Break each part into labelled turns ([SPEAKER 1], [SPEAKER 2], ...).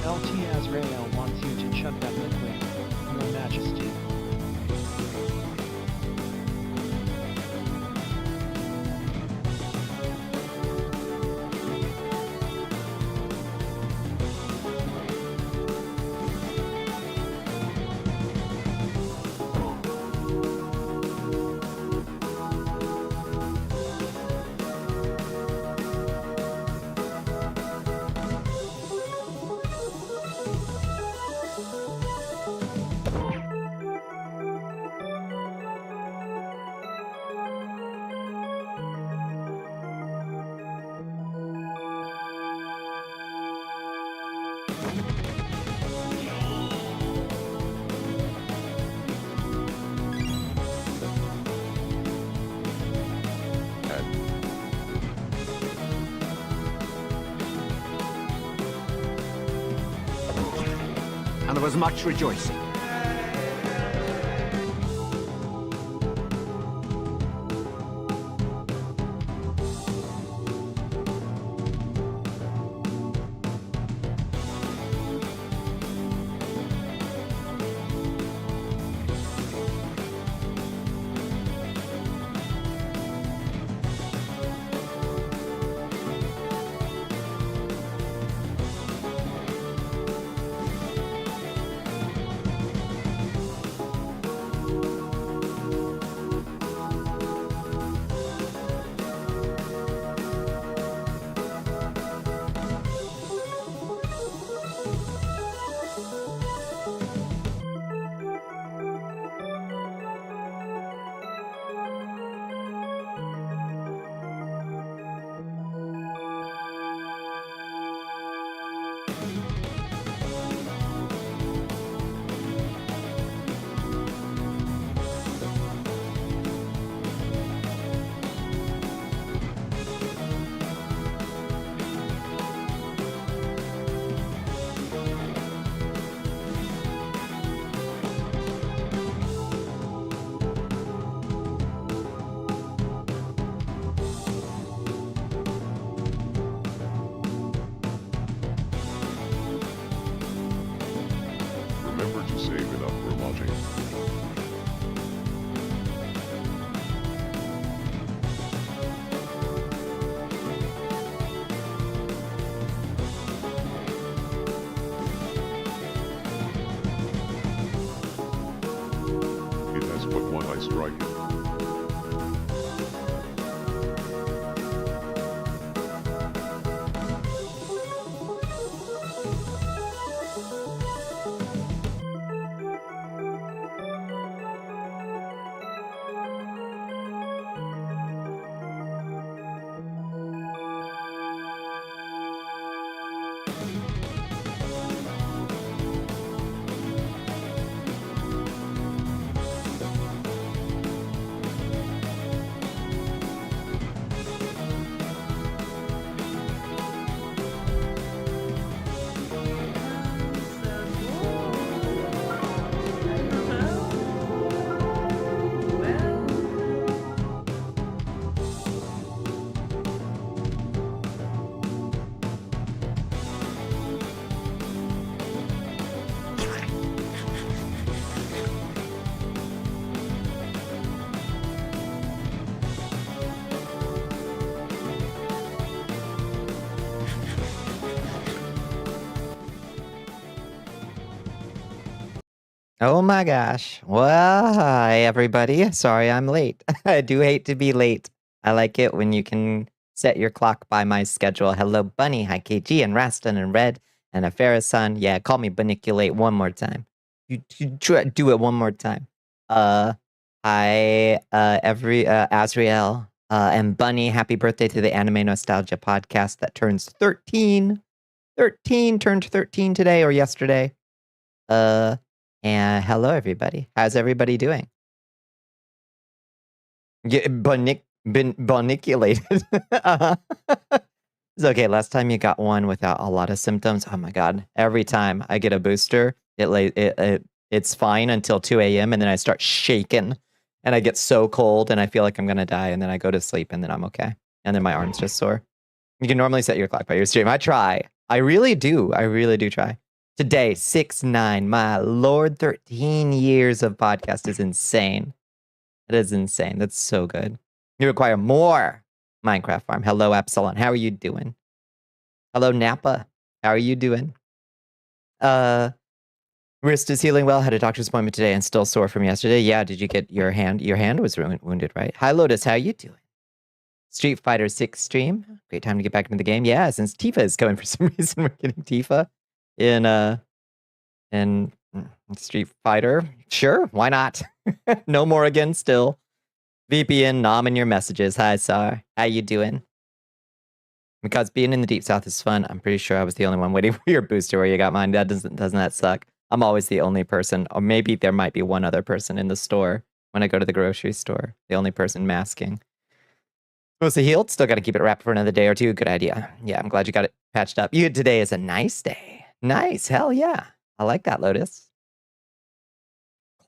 [SPEAKER 1] LT Azrael wants you to chug that liquid, Your Majesty.
[SPEAKER 2] And there was much rejoicing.
[SPEAKER 3] Remember to save it up for lodging. It has but one eye strike.
[SPEAKER 4] Oh my gosh. Well, hi everybody. Sorry I'm late. I do hate to be late. I like it when you can set your clock by my schedule. Hello, Bunny. Hi, KG and Raston and Red and Afara-san. Yeah, call me Bonnicula one more time. You do it one more time. Hi, Azrael and Bunny. Happy birthday to the Anime Nostalgia podcast that turns 13. 13 turned 13 today or yesterday. And hello, everybody. How's everybody doing? Boniculated. It's okay. Last time you got one without a lot of symptoms. Oh my god! Every time I get a booster, it's fine until 2 a.m. and then I start shaking, and I get so cold, and I feel like I'm gonna die, and then I go to sleep, and then I'm okay, and then my arm's just sore. You can normally set your clock by your stream. I try. I really do. I really do try. Today, 6'9". My lord, 13 years of podcast is insane. It is insane. That's so good. You require more Minecraft farm. Hello, Epsilon. How are you doing? Hello, Napa. How are you doing? Wrist is healing well. Had a doctor's appointment today and still sore from yesterday. Yeah, did you get your hand? Your hand was wounded, right? Hi, Lotus. How you doing? Street Fighter 6 stream. Great time to get back into the game. Yeah, since Tifa is coming for some reason, we're getting Tifa in Street Fighter. Sure, why not? No more again still. VPN, nom in your messages. Hi, Sar. How you doing? Because being in the Deep South is fun. I'm pretty sure I was the only one waiting for your booster where you got mine. Doesn't that suck? I'm always the only person, or maybe there might be one other person in the store when I go to the grocery store. The only person masking. Mostly healed. Still got to keep it wrapped for another day or two. Good idea. Yeah, I'm glad you got it patched up. Today is a nice day. Nice. Hell yeah. I like that, Lotus.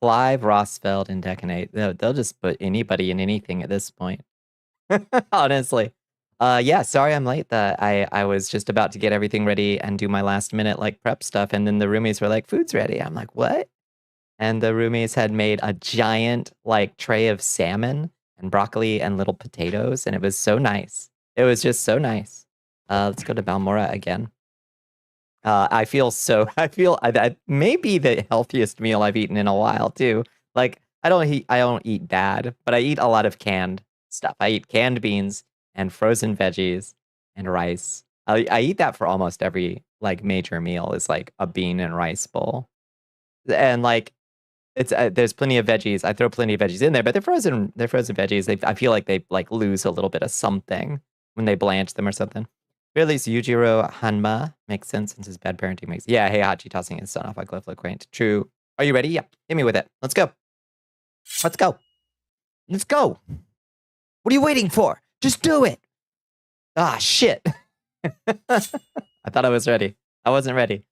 [SPEAKER 4] Clive, Rossfeld, and Decanate. They'll just put anybody in anything at this point. Honestly. Yeah, sorry I'm late. I was just about to get everything ready and do my last minute like prep stuff, and then the roomies were like, food's ready. I'm like, what? And the roomies had made a giant like tray of salmon and broccoli and little potatoes, and it was so nice. It was just so nice. Let's go to Balmora again. I feel that may be the healthiest meal I've eaten in a while too. Like I don't eat bad, but I eat a lot of canned stuff. I eat canned beans and frozen veggies and rice. I eat that for almost every like major meal is like a bean and rice bowl. And like it's there's plenty of veggies. I throw plenty of veggies in there, but they're frozen veggies. I feel like they like lose a little bit of something when they blanch them or something. Really, Yujiro Hanma makes sense since his bad parenting makes. Yeah, hey, Hachi tossing his son off a cliff look quaint. True. Are you ready? Yep. Hit me with it. Let's go. Let's go. Let's go. What are you waiting for? Just do it. Ah, shit. I thought I was ready. I wasn't ready.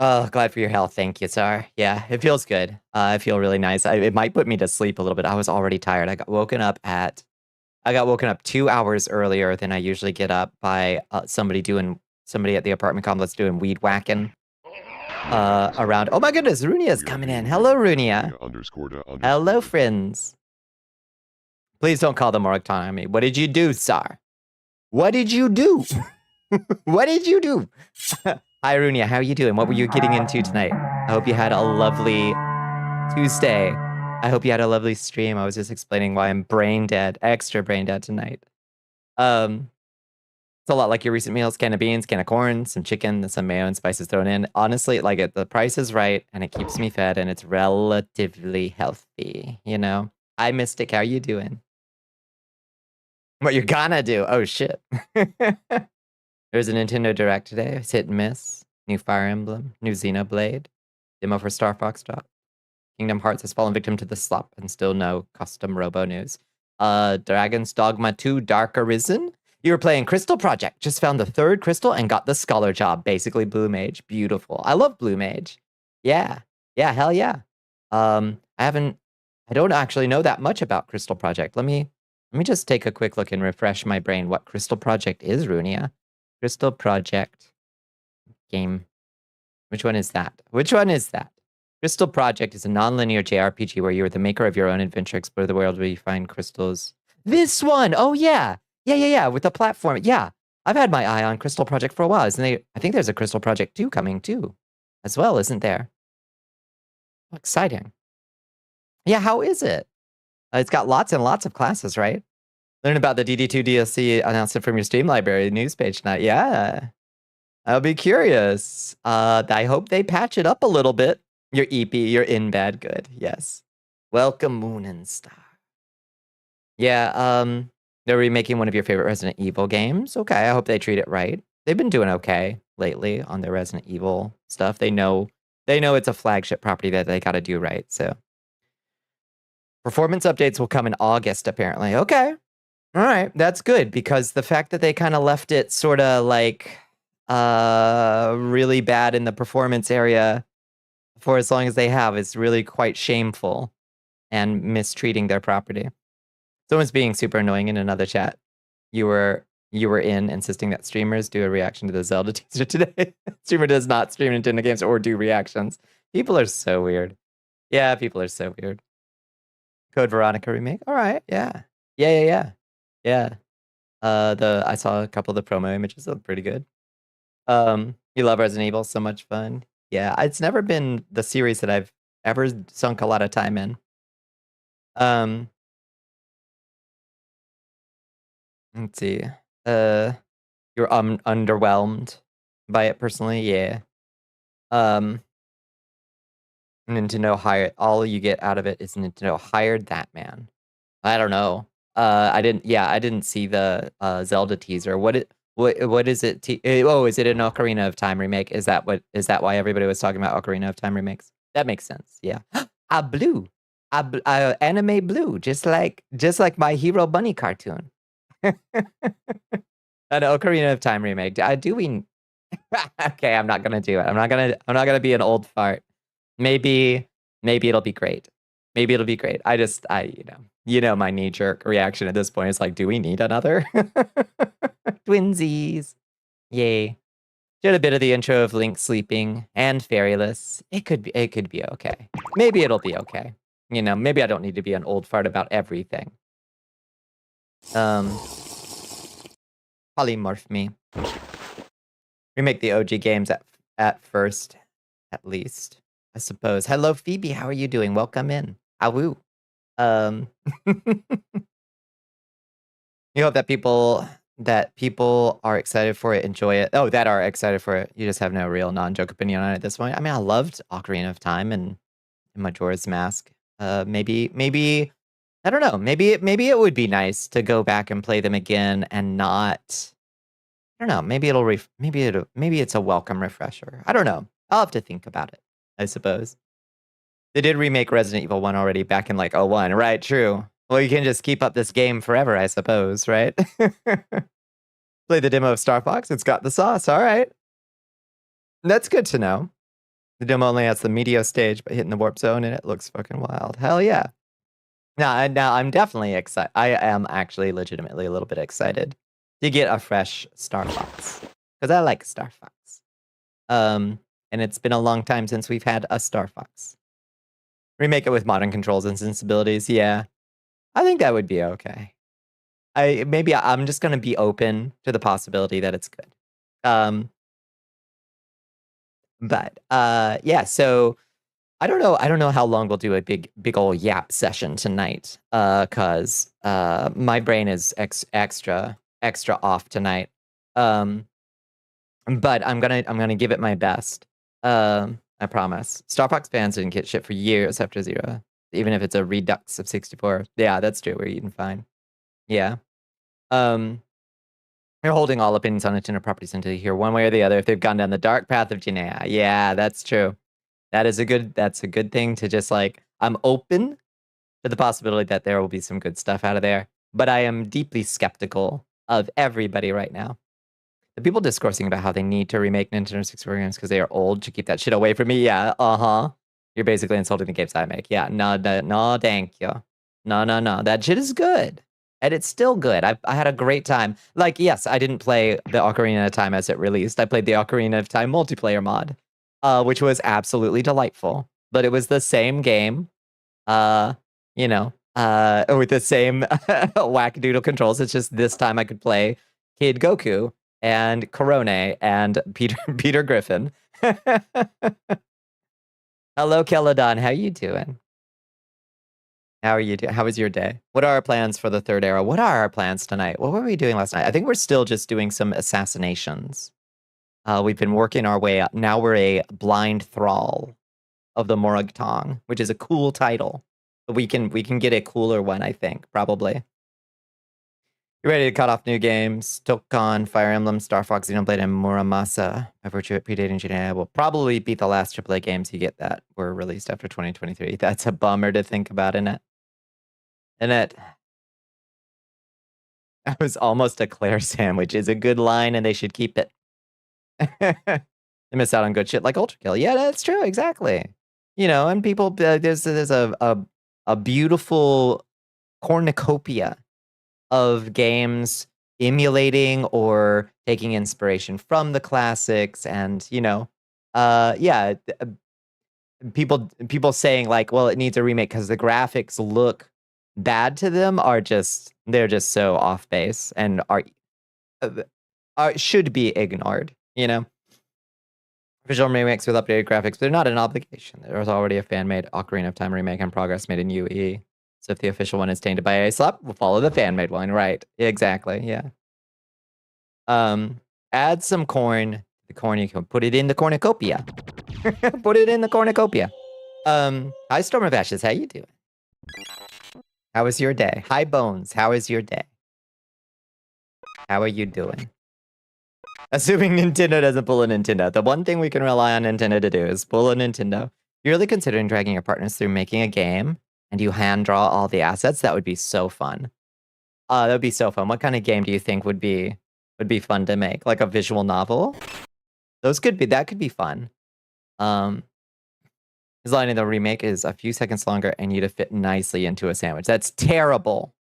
[SPEAKER 4] Oh, glad for your health. Thank you, Tsar. Yeah, it feels good. I feel really nice. It might put me to sleep a little bit. I was already tired. I got woken up 2 hours earlier than I usually get up by somebody at the apartment complex doing weed whacking around. Oh my goodness, Runia's coming in. Hello, Runia. Hello, friends. Please don't call them Moroccan on me. What did you do, Tsar? What did you do? What did you do? Hi, Runia. How are you doing? What were you getting into tonight? I hope you had a lovely Tuesday. I hope you had a lovely stream. I was just explaining why I'm brain dead, extra brain dead tonight. It's a lot like your recent meals: can of beans, can of corn, some chicken, some mayo and spices thrown in. Honestly, like the price is right and it keeps me fed and it's relatively healthy, you know? Hi, Mystic. How are you doing? What you're gonna do? Oh, shit. There's a Nintendo Direct today. It's hit and miss. New Fire Emblem, new Xenoblade, demo for Star Fox Drop. Kingdom Hearts has fallen victim to the slop and still no custom robo news. Dragon's Dogma 2 Dark Arisen. You were playing Crystal Project. Just found the 3rd crystal and got the scholar job. Basically Blue Mage. Beautiful. I love Blue Mage. Yeah. Yeah, hell yeah. I don't actually know that much about Crystal Project. Let me just take a quick look and refresh my brain what Crystal Project is, Runia. Crystal Project game. Which one is that? Which one is that? Crystal Project is a non-linear JRPG where you are the maker of your own adventure, explore the world where you find crystals. This one! Oh, yeah! Yeah, with the platform. Yeah, I've had my eye on Crystal Project for a while. I think there's a Crystal Project 2 coming, too, as well, isn't there? Exciting. Yeah, how is it? It's got lots and lots of classes, right? Learn about the DD2 DLC announcement from your Steam library news page tonight. Yeah, I'll be curious. I hope they patch it up a little bit. You're EP, you're in bad good. Yes. Welcome, Moon and Star. Yeah, they're remaking one of your favorite Resident Evil games. Okay, I hope they treat it right. They've been doing okay lately on their Resident Evil stuff. They know it's a flagship property that they got to do right. So performance updates will come in August, apparently. Okay. All right, that's good, because the fact that they kind of left it sort of like really bad in the performance area for as long as they have is really quite shameful and mistreating their property. Someone's being super annoying in another chat. You were you were in insisting that streamers do a reaction to the Zelda teaser today. Streamer does not stream Nintendo games or do reactions. People are so weird. Yeah, people are so weird. Code Veronica remake. All right. Yeah. Yeah. I saw a couple of the promo images. They look pretty good. You love Resident Evil. So much fun. Yeah. It's never been the series that I've ever sunk a lot of time in. Let's see. You're underwhelmed by it personally. Yeah. Nintendo hired all you get out of it is Nintendo hired that man. I don't know. I didn't see the Zelda teaser. What is it? Is it an Ocarina of Time remake? Is that why everybody was talking about Ocarina of Time remakes? That makes sense. Yeah. Blue. Anime blue, just like my Hero Bunny cartoon. An Ocarina of Time remake. Do we? Okay, I'm not gonna do it. I'm not gonna be an old fart. Maybe it'll be great. Maybe it'll be great. My knee jerk reaction at this point is like, do we need another? Twinsies. Yay. Did a bit of the intro of Link sleeping and fairyless. It could be okay. Maybe it'll be okay. Maybe I don't need to be an old fart about everything. Polymorph me. Remake the OG games at first, at least, I suppose. Hello, Phoebe. How are you doing? Welcome in. Awoo. You hope that people are excited for it, enjoy it. Oh, that are excited for it. You just have no real non-joke opinion on it at this point. I mean, I loved Ocarina of Time and Majora's Mask. Maybe I don't know. Maybe it would be nice to go back and play them again and not. I don't know. Maybe it's a welcome refresher. I don't know. I'll have to think about it, I suppose. They did remake Resident Evil 1 already back in like 01, right? True. Well, you can just keep up this game forever, I suppose, right? Play the demo of Star Fox. It's got the sauce. All right. That's good to know. The demo only has the Meteor stage, but hitting the warp zone and it looks fucking wild. Hell yeah. Now I'm definitely excited. I am actually legitimately a little bit excited to get a fresh Star Fox because I like Star Fox. And it's been a long time since we've had a Star Fox. Remake it with modern controls and sensibilities. Yeah, I think that would be okay. I'm just gonna be open to the possibility that it's good. Yeah. So I don't know how long we'll do a big ol' yap session tonight. Cause my brain is extra off tonight. But I'm gonna give it my best. I promise. Star Fox fans didn't get shit for years after Zero, even if it's a redux of 64. Yeah, that's true. We're eating fine. Yeah. You're holding all opinions on Nintendo properties until you hear one way or the other if they've gone down the dark path of Jinea. Yeah, that's true. That's a good thing to just like, I'm open to the possibility that there will be some good stuff out of there, but I am deeply skeptical of everybody right now. The people discoursing about how they need to remake Nintendo 64 games because they are old to keep that shit away from me. Yeah, You're basically insulting the games I make. Yeah, no, thank you. No. That shit is good. And it's still good. I had a great time. Like, yes, I didn't play the Ocarina of Time as it released. I played the Ocarina of Time multiplayer mod, which was absolutely delightful. But it was the same game, with the same wackadoodle controls. It's just this time I could play Kid Goku and Korone and Peter Griffin. Hello, Keladon. How you doing? How are you doing? How was your day? What are our plans for the third era? What are our plans tonight? What were we doing last night? I think we're still just doing some assassinations. We've been working our way up. Now we're a blind thrall of the Morag Tong, which is a cool title. But we can get a cooler one, I think, probably. You ready to cut off new games? Tokon, Fire Emblem, Star Fox, Xenoblade, and Muramasa. By virtue of predating Jinea will probably beat the last AAA games you get that were released after 2023. That's a bummer to think about, isn't it? That was almost a Claire sandwich is a good line, and they should keep it. They miss out on good shit like Ultra Kill. Yeah, that's true. Exactly. And people, there's a beautiful cornucopia of games emulating or taking inspiration from the classics, and yeah, people saying like, well, it needs a remake because the graphics look bad to them they're just so off base and should be ignored. Visual remakes with updated graphics, they're not an obligation. There was already a fan-made Ocarina of Time remake in progress made in UE. So if the official one is tainted by a slap, we'll follow the fan-made one. Right. Exactly. Yeah. Add some corn. The corn, you can put it in the cornucopia. Put it in the cornucopia. Hi, Storm of Ashes. How you doing? How was your day? Hi, Bones. How is your day? How are you doing? Assuming Nintendo doesn't pull a Nintendo. The one thing we can rely on Nintendo to do is pull a Nintendo. You're really considering dragging your partners through making a game and you hand draw all the assets? That would be so fun. That would be so fun. What kind of game do you think would be fun to make? Like a visual novel? That could be fun. His line in the remake is a few seconds longer and you'd fit nicely into a sandwich. That's terrible.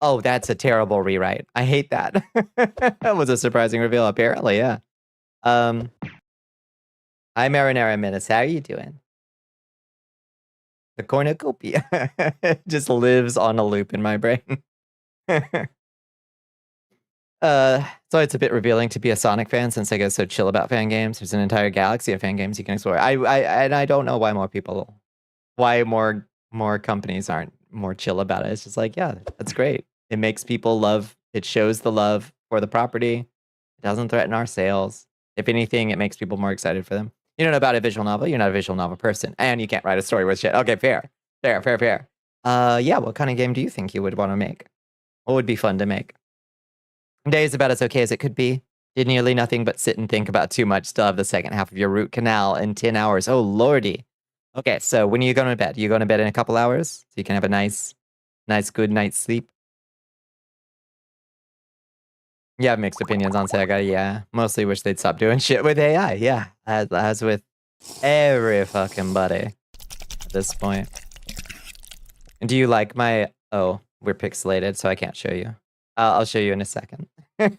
[SPEAKER 4] Oh, that's a terrible rewrite. I hate that. That was a surprising reveal, apparently, yeah. Hi, Marinara Menace. How are you doing? The cornucopia just lives on a loop in my brain. So it's a bit revealing to be a Sonic fan since I get so chill about fan games. There's an entire galaxy of fan games you can explore. I don't know why more companies aren't more chill about it. It's just like, yeah, that's great. It makes people love. It shows the love for the property. It doesn't threaten our sales. If anything, it makes people more excited for them. You don't know about a visual novel. You're not a visual novel person, and you can't write a story with shit. Okay, fair. Yeah. What kind of game do you think you would want to make? What would be fun to make? Day is about as okay as it could be. Did nearly nothing but sit and think about too much. Still have the second half of your root canal in 10 hours. Oh, lordy. Okay, so when are you going to bed? You going to bed in a couple hours? So you can have a nice good night's sleep? Yeah, mixed opinions on Sega, yeah. Mostly wish they'd stop doing shit with AI, yeah. As with every fucking buddy at this point. And do you like my... Oh, we're pixelated, so I can't show you. I'll show you in a second. Did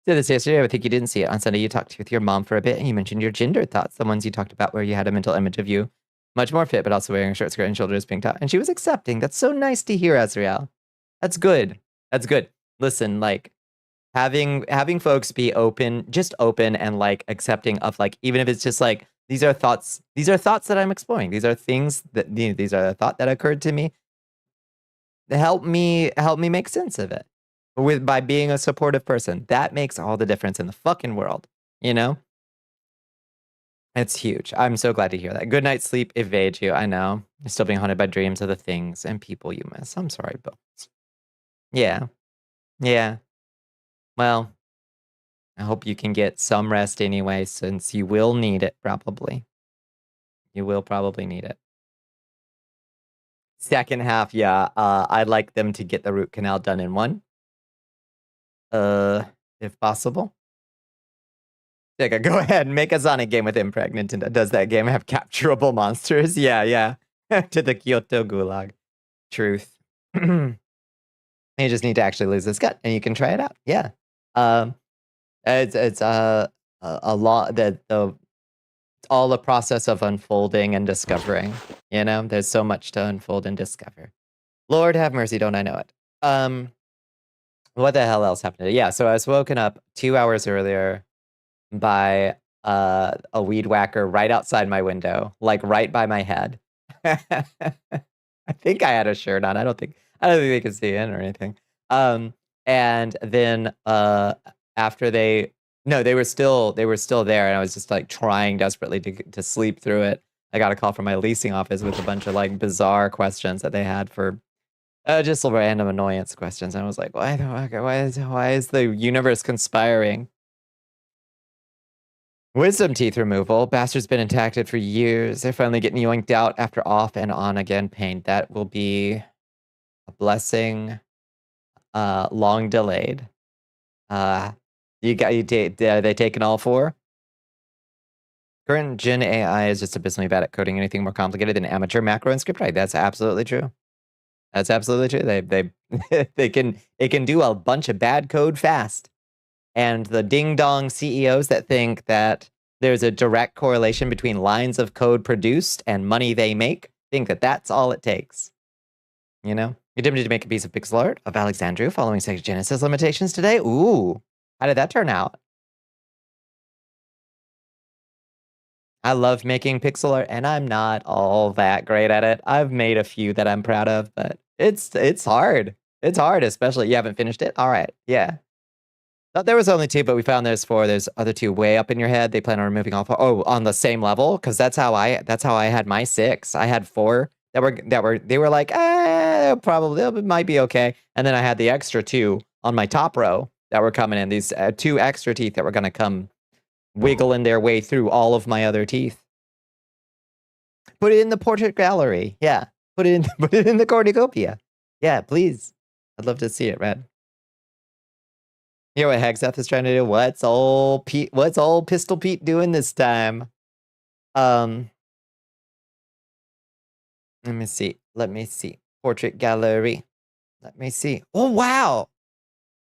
[SPEAKER 4] this yesterday, I think you didn't see it. On Sunday, you talked with your mom for a bit, and you mentioned your gender thoughts. The ones you talked about where you had a mental image of you much more fit, but also wearing a short skirt and shoulders pink top. And she was accepting. That's so nice to hear, Azrael. That's good. Listen, like, having folks be open and like accepting of like, even if it's just like, these are thoughts that I'm exploring. These are things that, these are a thought that occurred to me. Help me make sense of it by being a supportive person. That makes all the difference in the fucking world, It's huge. I'm so glad to hear that. Good night's sleep evades you. I know. You're still being haunted by dreams of the things and people you miss. I'm sorry, Bones. Yeah. Well, I hope you can get some rest anyway, since you will need it, probably. You will probably need it. Second half, yeah. I'd like them to get the root canal done in one. If possible. Sega, go ahead and make a Sonic game with Impregnant. Does that game have capturable monsters? Yeah. To the Kyoto Gulag. Truth. You just need to actually lose this gut, and you can try it out. Yeah. It's a lot that it's all a process of unfolding and discovering. There's so much to unfold and discover. Lord have mercy, don't I know it? What the hell else happened today? Yeah, so I was woken up 2 hours earlier by a weed whacker right outside my window, like right by my head. I think I had a shirt on. I don't think they could see in or anything. And then after they were still there, and I was just like trying desperately to sleep through it. I got a call from my leasing office with a bunch of like bizarre questions that they had for just random annoyance questions. And I was like, why is the universe conspiring? Wisdom teeth removal. Bastard's been intact for years. They're finally getting yoinked out after off and on again pain. That will be a blessing. Long delayed. Are they taking all four? Current gen AI is just abysmally bad at coding anything more complicated than amateur macro and script writing. That's absolutely true. That's absolutely true. They it can do a bunch of bad code fast. And the ding dong CEOs that think that there's a direct correlation between lines of code produced and money they make think that that's all it takes. You know? You attempted to make a piece of pixel art of Alexandria following Sega Genesis limitations today? Ooh. How did that turn out? I love making pixel art, and I'm not all that great at it. I've made a few that I'm proud of, but it's hard. It's hard, especially you haven't finished it. All right, yeah. Thought there was only 2, but we found there's 4. There's other 2 way up in your head. They plan on removing all 4. Oh, on the same level, because that's how I had my 6. I had 4 they were like, probably it might be okay, and then I had the extra 2 on my top row that were coming in. These 2 extra teeth that were gonna come wiggling their way through all of my other teeth. Put it in the portrait gallery. Yeah. Put it in the cornucopia. Yeah, please. I'd love to see it, Red. You know what Hexeth is trying to do? What's old Pistol Pete doing this time? Let me see. Portrait gallery. Let me see. Oh, wow.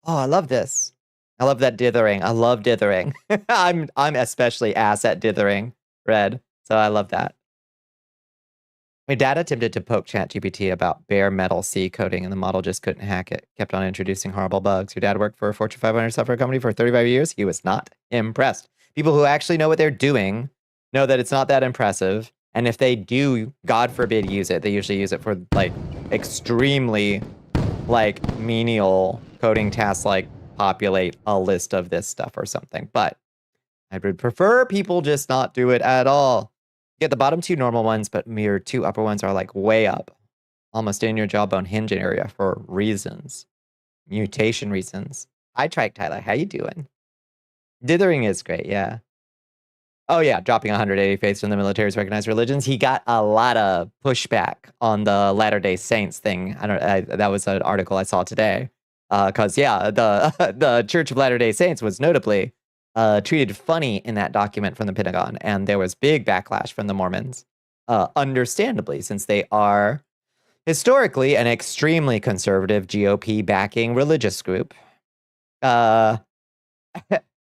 [SPEAKER 4] Oh, I love this. I love that dithering. I love dithering. I'm especially ass at dithering, Red. So I love that. My dad attempted to poke ChatGPT about bare metal C coding, and the model just couldn't hack it. Kept on introducing horrible bugs. Your dad worked for a Fortune 500 software company for 35 years. He was not impressed. People who actually know what they're doing know that it's not that impressive. And if they do, God forbid, use it, they usually use it for like extremely like menial coding tasks, like populate a list of this stuff or something. But I would prefer people just not do it at all. Get the bottom 2 normal ones, but your 2 upper ones are like way up, almost in your jawbone hinge area for reasons, mutation reasons. Hi, Trike Tyler, how you doing? Dithering is great, yeah. Oh yeah, dropping 180 faiths from the military's recognized religions. He got a lot of pushback on the Latter-day Saints thing. That was an article I saw today. Because yeah, the Church of Latter-day Saints was notably treated funny in that document from the Pentagon, and there was big backlash from the Mormons, understandably, since they are historically an extremely conservative GOP backing religious group.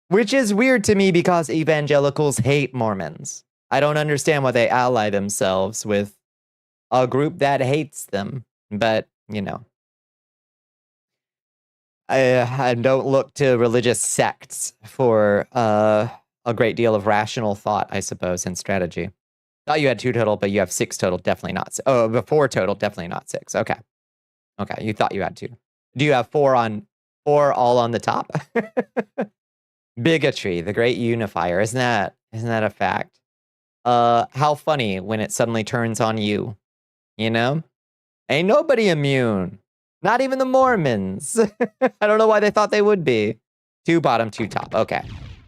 [SPEAKER 4] Which is weird to me because evangelicals hate Mormons. I don't understand why they ally themselves with a group that hates them, but you know. I don't look to religious sects for a great deal of rational thought, I suppose, and strategy. Thought you had 2 total, but you have 6 total, definitely not. 4 total, definitely not 6. Okay. Okay, you thought you had 2. Do you have 4 all on the top? Bigotry, the great unifier. Isn't that a fact? How funny when it suddenly turns on you. You know? Ain't nobody immune. Not even the Mormons. I don't know why they thought they would be. 2 bottom, 2 top. Okay.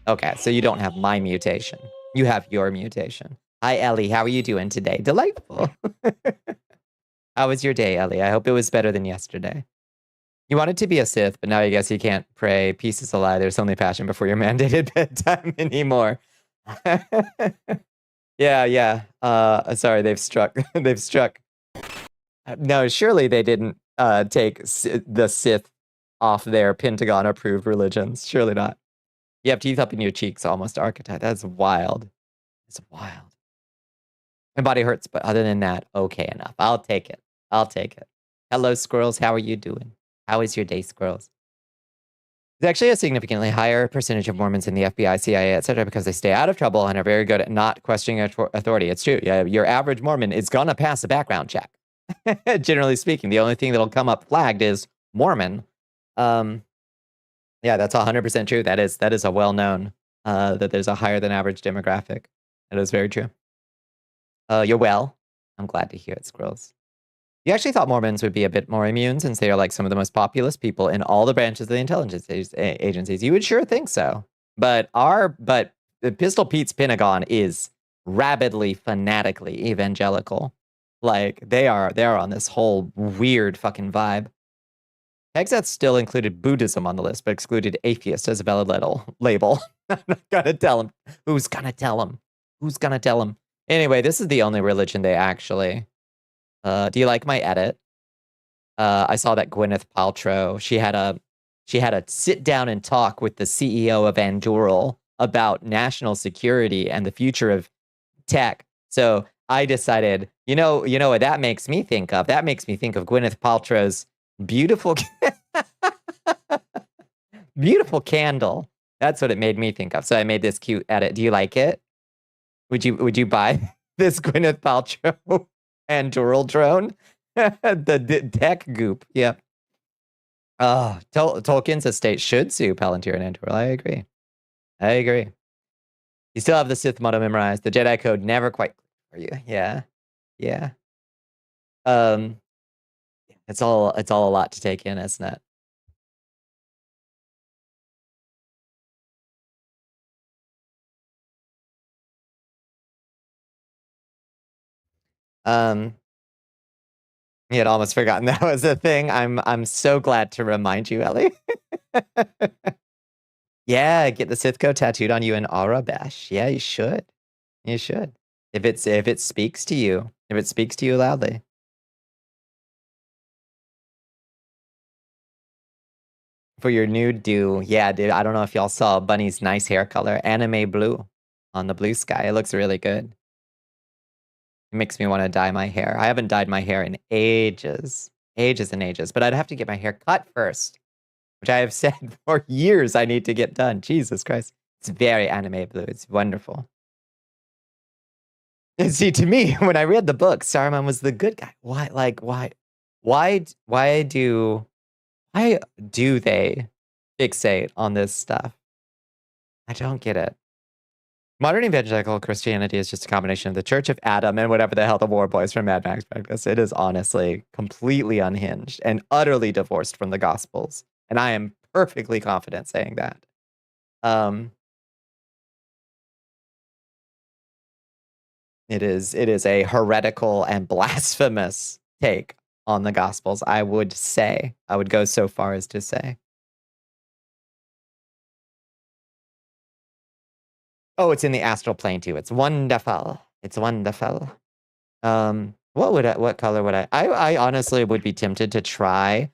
[SPEAKER 4] Okay, so you don't have my mutation. You have your mutation. Hi, Ellie. How are you doing today? Delightful. How was your day, Ellie? I hope it was better than yesterday. You wanted to be a Sith, but now I guess you can't pray. Peace is a lie. There's only passion before your mandated bedtime anymore. Yeah. Sorry, they've struck. They've struck. No, surely they didn't take the Sith off their Pentagon-approved religions. Surely not. You have teeth up in your cheeks, almost archetype. That's wild. It's wild. My body hurts, but other than that, okay enough. I'll take it. Hello, squirrels. How are you doing? How is your day, squirrels? There's actually a significantly higher percentage of Mormons in the FBI, CIA, etc., because they stay out of trouble and are very good at not questioning authority. It's true. Yeah, your average Mormon is gonna pass a background check. Generally speaking, the only thing that'll come up flagged is Mormon. Yeah, that's 100% true. That is a well-known that there's a higher than average demographic. That is very true. You're well. I'm glad to hear it, squirrels. You actually thought Mormons would be a bit more immune since they are like some of the most populous people in all the branches of the intelligence agencies. You would sure think so. But Pistol Pete's Pentagon is rabidly, fanatically evangelical. Like they are on this whole weird fucking vibe. Hexeth still included Buddhism on the list, but excluded atheist as a valid label. I'm not gonna tell him. Who's gonna tell him? Anyway, this is the only religion they actually... do you like my edit? I saw that Gwyneth Paltrow, she had a sit down and talk with the CEO of Anduril about national security and the future of tech. So I decided, you know what that makes me think of? That makes me think of Gwyneth Paltrow's beautiful beautiful candle. That's what it made me think of. So I made this cute edit. Do you like it? Would you buy this Gwyneth Paltrow Anduril drone? The tech goop. Yep. Tolkien's estate should sue Palantir and Anduril. I agree. You still have the Sith motto memorized. The Jedi code never quite clicked for you. Yeah. It's all a lot to take in, isn't it? You had almost forgotten that was a thing. I'm so glad to remind you, Ellie. Yeah, get the Sith code tattooed on you in Arabesh. Yeah, you should. You should. If it speaks to you. If it speaks to you loudly. For your nude do. Yeah, dude. I don't know if y'all saw Bunny's nice hair color. Anime blue on the blue sky. It looks really good. It makes me want to dye my hair. I haven't dyed my hair in ages. Ages and ages. But I'd have to get my hair cut first. Which I have said for years I need to get done. Jesus Christ. It's very anime blue. It's wonderful. And see, to me, when I read the book, Saruman was the good guy. Why do they fixate on this stuff? I don't get it. Modern evangelical Christianity is just a combination of the Church of Adam and whatever the hell the war boys from Mad Max practice. It is honestly completely unhinged and utterly divorced from the Gospels. And I am perfectly confident saying that. It is a heretical and blasphemous take on the Gospels, I would say. I would go so far as to say. Oh, it's in the astral plane too. It's wonderful. It's wonderful. What color would I honestly would be tempted to try.